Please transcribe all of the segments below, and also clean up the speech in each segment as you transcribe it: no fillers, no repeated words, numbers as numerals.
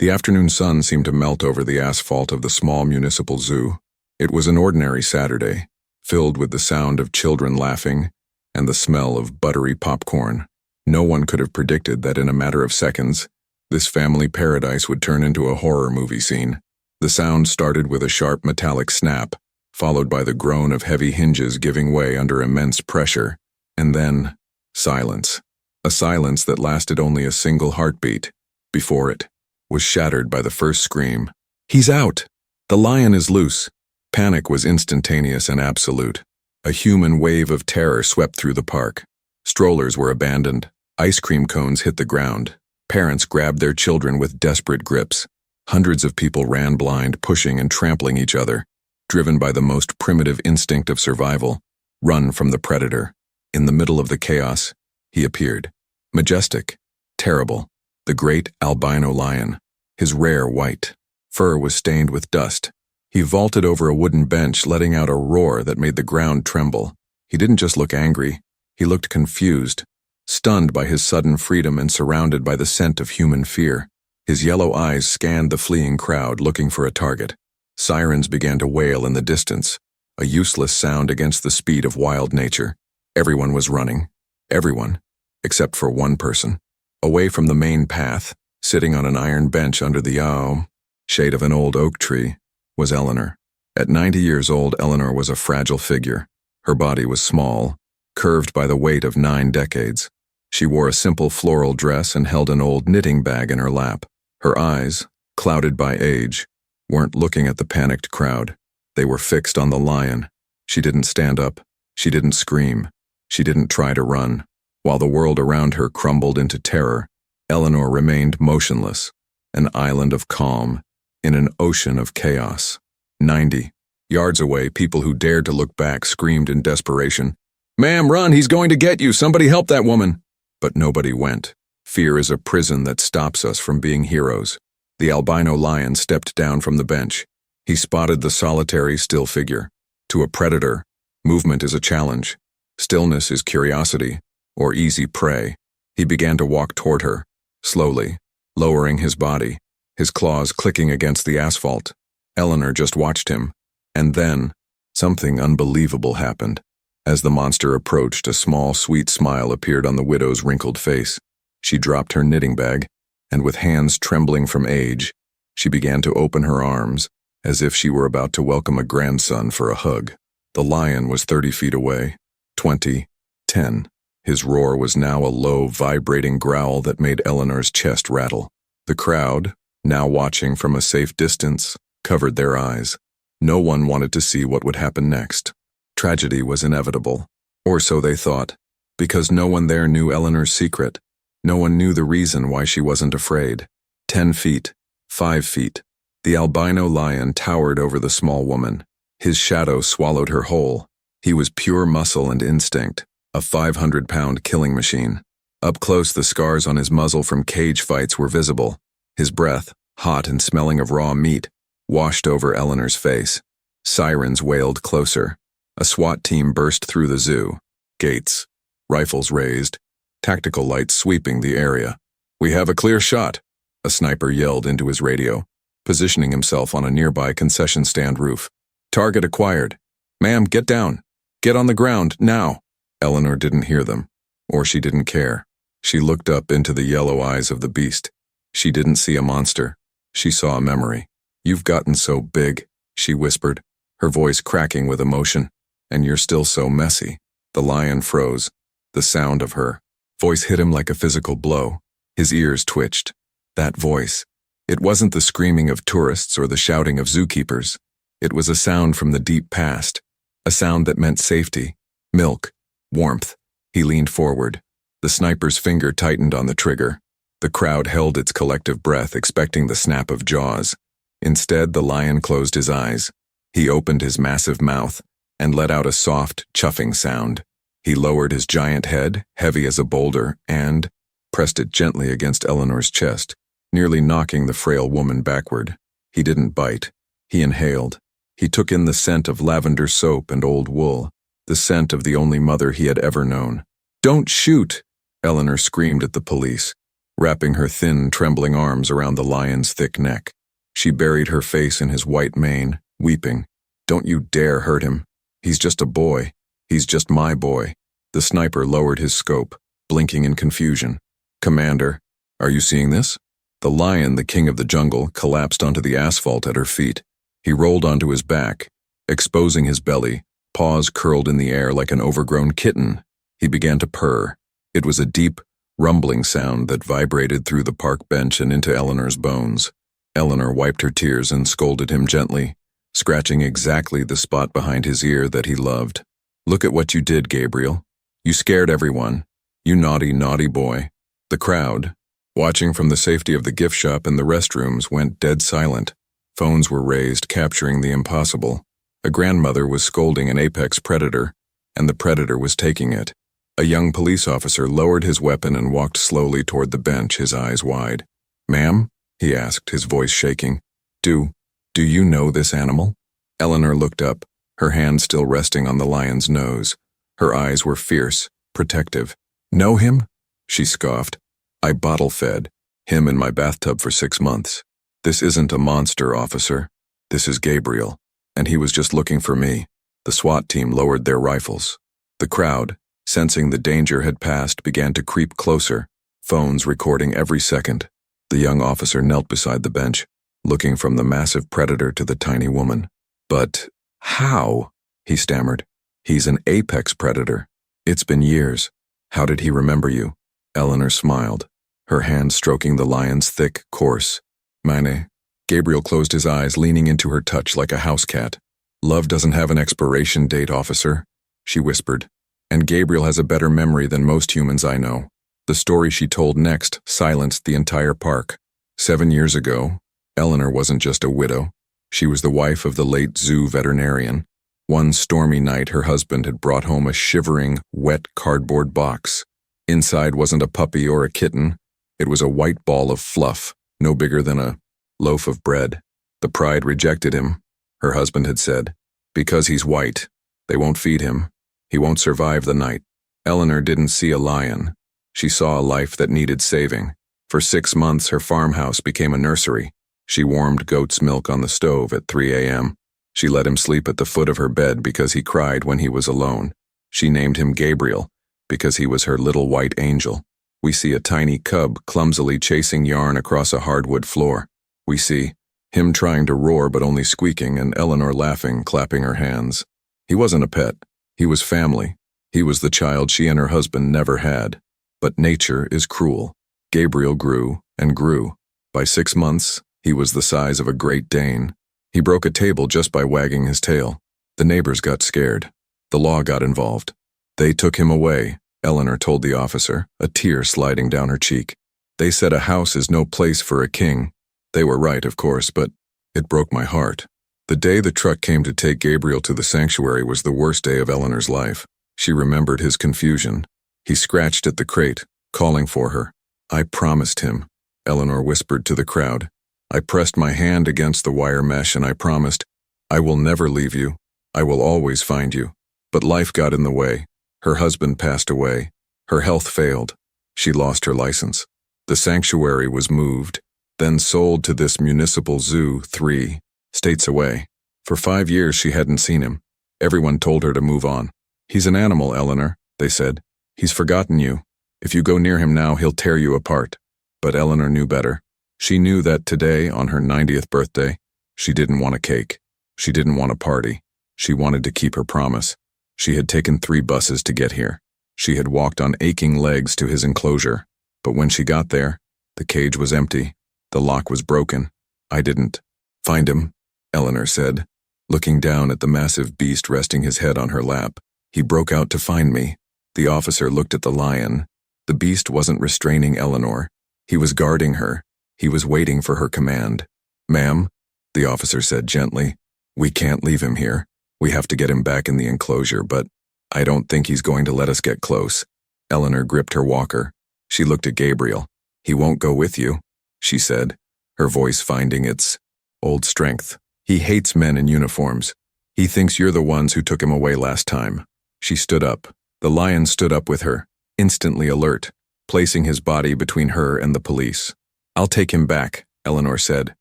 The afternoon sun seemed to melt over the asphalt of the small municipal zoo. It was an ordinary Saturday, filled with the sound of children laughing and the smell of buttery popcorn. No one could have predicted that in a matter of seconds, this family paradise would turn into a horror movie scene. The sound started with a sharp metallic snap, followed by the groan of heavy hinges giving way under immense pressure, and then silence. A silence that lasted only a single heartbeat. Before it was shattered by the first scream. "He's out! The lion is loose!" Panic was instantaneous and absolute. A human wave of terror swept through the park. Strollers were abandoned. Ice cream cones hit the ground. Parents grabbed their children with desperate grips. Hundreds of people ran blind, pushing and trampling each other, driven by the most primitive instinct of survival, run from the predator. In the middle of the chaos, he appeared. Majestic, terrible, the great albino lion. His rare white fur was stained with dust. He vaulted over a wooden bench, letting out a roar that made the ground tremble. He didn't just look angry, he looked confused, stunned by his sudden freedom and surrounded by the scent of human fear. His yellow eyes scanned the fleeing crowd, looking for a target. Sirens began to wail in the distance, a useless sound against the speed of wild nature. Everyone was running. Everyone, except for one person. Away from the main path, sitting on an iron bench under the shade of an old oak tree, was Eleanor. At 90 years old, Eleanor was a fragile figure. Her body was small, curved by the weight of 9 decades. She wore a simple floral dress and held an old knitting bag in her lap. Her eyes, clouded by age, weren't looking at the panicked crowd. They were fixed on the lion. She didn't stand up. She didn't scream. She didn't try to run. While the world around her crumbled into terror, Eleanor remained motionless, an island of calm in an ocean of chaos. 90 yards away, people who dared to look back screamed in desperation, "Ma'am, run, he's going to get you, somebody help that woman!" But nobody went. Fear is a prison that stops us from being heroes. The albino lion stepped down from the bench. He spotted the solitary, still figure. To a predator, movement is a challenge. Stillness is curiosity, or easy prey. He began to walk toward her, slowly, lowering his body, his claws clicking against the asphalt. Eleanor just watched him, and then something unbelievable happened. As the monster approached, a small, sweet smile appeared on the widow's wrinkled face. She dropped her knitting bag, and with hands trembling from age, she began to open her arms, as if she were about to welcome a grandson for a hug. The lion was 30 feet away. 20, 10. His roar was now a low, vibrating growl that made Eleanor's chest rattle. The crowd, now watching from a safe distance, covered their eyes. No one wanted to see what would happen next. Tragedy was inevitable, or so they thought, because no one there knew Eleanor's secret. No one knew the reason why she wasn't afraid. 10 feet, 5 feet. The albino lion towered over the small woman. His shadow swallowed her whole. He was pure muscle and instinct, a 500-pound killing machine. Up close, the scars on his muzzle from cage fights were visible. His breath, hot and smelling of raw meat, washed over Eleanor's face. Sirens wailed closer. A SWAT team burst through the zoo. Gates, rifles raised, tactical lights sweeping the area. "We have a clear shot," a sniper yelled into his radio, positioning himself on a nearby concession stand roof. "Target acquired. Ma'am, get down. Get on the ground, now." Eleanor didn't hear them, or she didn't care. She looked up into the yellow eyes of the beast. She didn't see a monster. She saw a memory. "You've gotten so big," she whispered, her voice cracking with emotion. "And you're still so messy." The lion froze. The sound of her voice hit him like a physical blow. His ears twitched. That voice. It wasn't the screaming of tourists or the shouting of zookeepers. It was a sound from the deep past. A sound that meant safety, milk, warmth. He leaned forward. The sniper's finger tightened on the trigger. The crowd held its collective breath, expecting the snap of jaws. Instead, the lion closed his eyes. He opened his massive mouth and let out a soft, chuffing sound. He lowered his giant head, heavy as a boulder, and pressed it gently against Eleanor's chest, nearly knocking the frail woman backward. He didn't bite. He inhaled. He took in the scent of lavender soap and old wool, the scent of the only mother he had ever known. "Don't shoot!" Eleanor screamed at the police. wrapping her thin, trembling arms around the lion's thick neck. She buried her face in his white mane, weeping. "Don't you dare hurt him. He's just a boy. He's just my boy." The sniper lowered his scope, blinking in confusion. "Commander, are you seeing this?" The lion, the king of the jungle, collapsed onto the asphalt at her feet. He rolled onto his back, exposing his belly, paws curled in the air like an overgrown kitten. He began to purr. It was a deep, rumbling sound that vibrated through the park bench and into Eleanor's bones. Eleanor wiped her tears and scolded him gently, scratching exactly the spot behind his ear that he loved. "Look at what you did, Gabriel. You scared everyone. You naughty, naughty boy." The crowd, watching from the safety of the gift shop and the restrooms, went dead silent. Phones were raised, capturing the impossible. A grandmother was scolding an apex predator, and the predator was taking it. A young police officer lowered his weapon and walked slowly toward the bench, his eyes wide. "Ma'am?" he asked, his voice shaking. Do you know this animal?" Eleanor looked up, her hand still resting on the lion's nose. Her eyes were fierce, protective. "Know him?" she scoffed. "I bottle-fed him in my bathtub for 6 months. This isn't a monster, officer. This is Gabriel, and he was just looking for me." The SWAT team lowered their rifles. The crowd, sensing the danger had passed, began to creep closer, phones recording every second. The young officer knelt beside the bench, looking from the massive predator to the tiny woman. "But how?" he stammered. "He's an apex predator. It's been years. How did he remember you?" Eleanor smiled, her hand stroking the lion's thick, coarse mane. Gabriel closed his eyes, leaning into her touch like a house cat. "Love doesn't have an expiration date, officer," she whispered. "And Gabriel has a better memory than most humans I know." The story she told next silenced the entire park. 7 years ago, Eleanor wasn't just a widow. She was the wife of the late zoo veterinarian. One stormy night, her husband had brought home a shivering, wet cardboard box. Inside wasn't a puppy or a kitten. It was a white ball of fluff, no bigger than a loaf of bread. The pride rejected him, her husband had said. "Because he's white. They won't feed him. He won't survive the night." Eleanor didn't see a lion. She saw a life that needed saving. For 6 months, her farmhouse became a nursery. She warmed goat's milk on the stove at 3 a.m. She let him sleep at the foot of her bed because he cried when he was alone. She named him Gabriel because he was her little white angel. We see a tiny cub clumsily chasing yarn across a hardwood floor. We see him trying to roar but only squeaking, and Eleanor laughing, clapping her hands. He wasn't a pet. He was family. He was the child she and her husband never had. But nature is cruel. Gabriel grew and grew. By 6 months, he was the size of a Great Dane. He broke a table just by wagging his tail. The neighbors got scared. The law got involved. They took him away, Eleanor told the officer, a tear sliding down her cheek. They said a house is no place for a king. They were right, of course, but it broke my heart. The day the truck came to take Gabriel to the sanctuary was the worst day of Eleanor's life. She remembered his confusion. He scratched at the crate, calling for her. "I promised him," Eleanor whispered to the crowd. "I pressed my hand against the wire mesh and I promised, I will never leave you. I will always find you." But life got in the way. Her husband passed away. Her health failed. She lost her license. The sanctuary was moved, then sold to this municipal zoo 3 states away. For 5 years she hadn't seen him. Everyone told her to move on. "He's an animal, Eleanor," they said. "He's forgotten you. If you go near him now, he'll tear you apart." But Eleanor knew better. She knew that today, on her 90th birthday, she didn't want a cake. She didn't want a party. She wanted to keep her promise. She had taken 3 buses to get here. She had walked on aching legs to his enclosure. But when she got there, the cage was empty. The lock was broken. "I didn't find him," Eleanor said, looking down at the massive beast resting his head on her lap. "He broke out to find me." The officer looked at the lion. The beast wasn't restraining Eleanor. He was guarding her. He was waiting for her command. "Ma'am," the officer said gently, "we can't leave him here. We have to get him back in the enclosure, but I don't think he's going to let us get close." Eleanor gripped her walker. She looked at Gabriel. "He won't go with you," she said, her voice finding its old strength. "He hates men in uniforms. He thinks you're the ones who took him away last time." She stood up. The lion stood up with her, instantly alert. placing his body between her and the police. "I'll take him back," Eleanor said.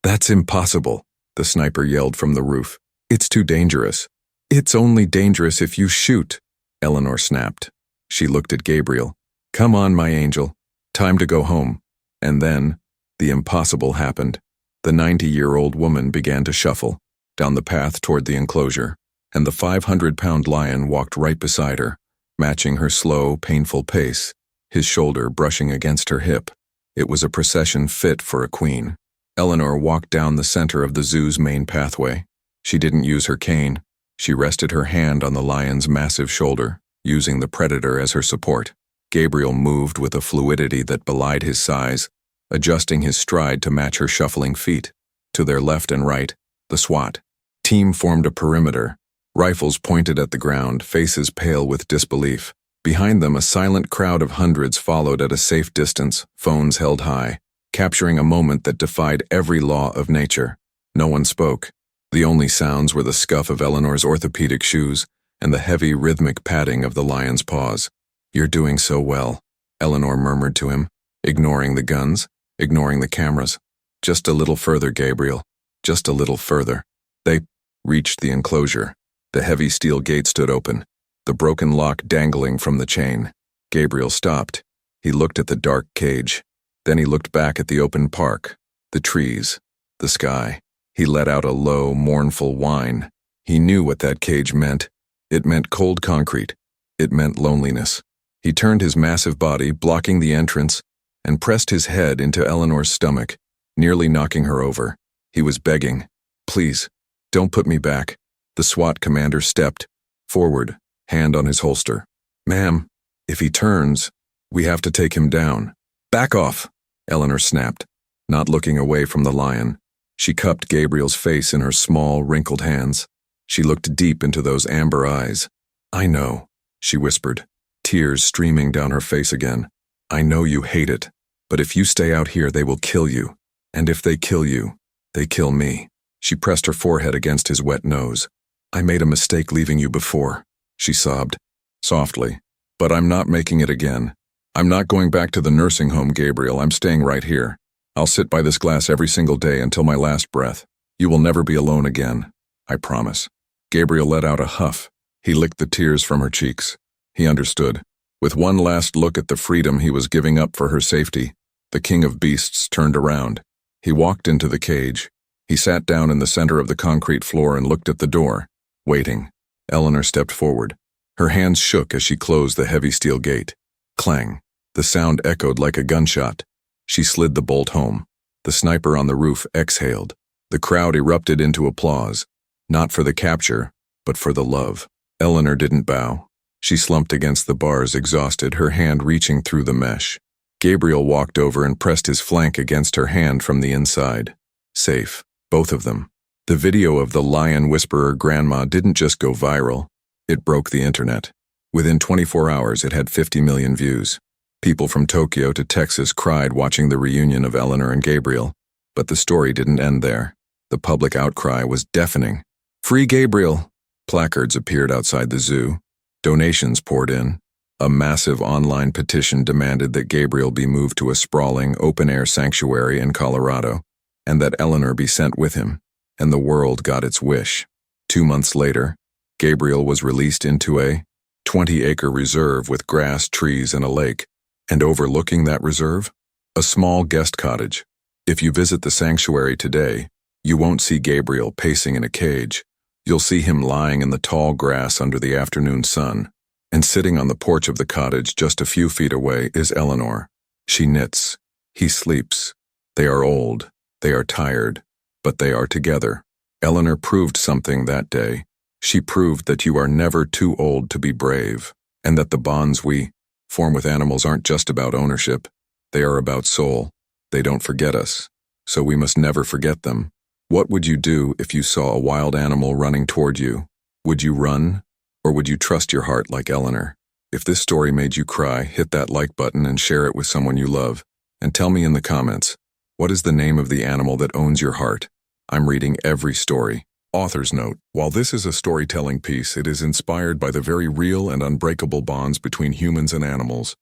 "That's impossible," the sniper yelled from the roof. "It's too dangerous." "It's only dangerous if you shoot," Eleanor snapped. She looked at Gabriel. "Come on, my angel. Time to go home." And then, the impossible happened. The 90-year-old woman began to shuffle down the path toward the enclosure, and the 500-pound lion walked right beside her, matching her slow, painful pace, his shoulder brushing against her hip. It was a procession fit for a queen. Eleanor walked down the center of the zoo's main pathway. She didn't use her cane. She rested her hand on the lion's massive shoulder, using the predator as her support. Gabriel moved with a fluidity that belied his size, adjusting his stride to match her shuffling feet. To their left and right, the SWAT team formed a perimeter, rifles pointed at the ground, faces pale with disbelief. Behind them, a silent crowd of hundreds followed at a safe distance, phones held high, capturing a moment that defied every law of nature. No one spoke. The only sounds were the scuff of Eleanor's orthopedic shoes and the heavy, rhythmic padding of the lion's paws. "You're doing so well," Eleanor murmured to him, ignoring the guns, ignoring the cameras. "Just a little further, Gabriel. Just a little further." They reached the enclosure. The heavy steel gate stood open, the broken lock dangling from the chain. Gabriel stopped. He looked at the dark cage. Then he looked back at the open park, the trees, the sky. He let out a low, mournful whine. He knew what that cage meant. It meant cold concrete. It meant loneliness. He turned his massive body, blocking the entrance, and pressed his head into Eleanor's stomach, nearly knocking her over. He was begging, "Please, don't put me back." The SWAT commander stepped forward, hand on his holster. "Ma'am, if he turns, we have to take him down." "Back off," Eleanor snapped, not looking away from the lion. She cupped Gabriel's face in her small, wrinkled hands. She looked deep into those amber eyes. "I know," she whispered, tears streaming down her face again. "I know you hate it, but if you stay out here, they will kill you. And if they kill you, they kill me." She pressed her forehead against his wet nose. "I made a mistake leaving you before," she sobbed, softly. "But I'm not making it again. I'm not going back to the nursing home, Gabriel. I'm staying right here. I'll sit by this glass every single day until my last breath. You will never be alone again. I promise." Gabriel let out a huff. He licked the tears from her cheeks. He understood. With one last look at the freedom he was giving up for her safety, the king of beasts turned around. He walked into the cage. He sat down in the center of the concrete floor and looked at the door, waiting. Eleanor stepped forward. Her hands shook as she closed the heavy steel gate. Clang. The sound echoed like a gunshot. She slid the bolt home. The sniper on the roof exhaled. The crowd erupted into applause, not for the capture, but for the love. Eleanor didn't bow. She slumped against the bars, exhausted, her hand reaching through the mesh. Gabriel walked over and pressed his flank against her hand from the inside. Safe, both of them. The video of the lion whisperer grandma didn't just go viral. It broke the internet. Within 24 hours, it had 50 million views. People from Tokyo to Texas cried watching the reunion of Eleanor and Gabriel. But the story didn't end there. The public outcry was deafening. "Free Gabriel!" Placards appeared outside the zoo. Donations poured in. A massive online petition demanded that Gabriel be moved to a sprawling, open-air sanctuary in Colorado, and that Eleanor be sent with him. And the world got its wish. 2 months later, Gabriel was released into a 20-acre reserve with grass, trees, and a lake. And overlooking that reserve, a small guest cottage. If you visit the sanctuary today, you won't see Gabriel pacing in a cage. You'll see him lying in the tall grass under the afternoon sun. And sitting on the porch of the cottage just a few feet away is Eleanor. She knits. He sleeps. They are old. They are tired. But they are together. Eleanor proved something that day. She proved that you are never too old to be brave, and that the bonds we form with animals aren't just about ownership. They are about soul. They don't forget us, so we must never forget them. What would you do if you saw a wild animal running toward you? Would you run, or would you trust your heart like Eleanor? If this story made you cry, hit that like button and share it with someone you love. And tell me in the comments, what is the name of the animal that owns your heart? I'm reading every story. Author's note: while this is a storytelling piece, it is inspired by the very real and unbreakable bonds between humans and animals.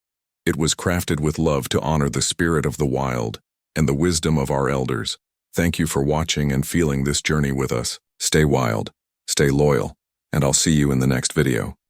It was crafted with love to honor the spirit of the wild and the wisdom of our elders. Thank you for watching and feeling this journey with us. Stay wild, stay loyal, and I'll see you in the next video.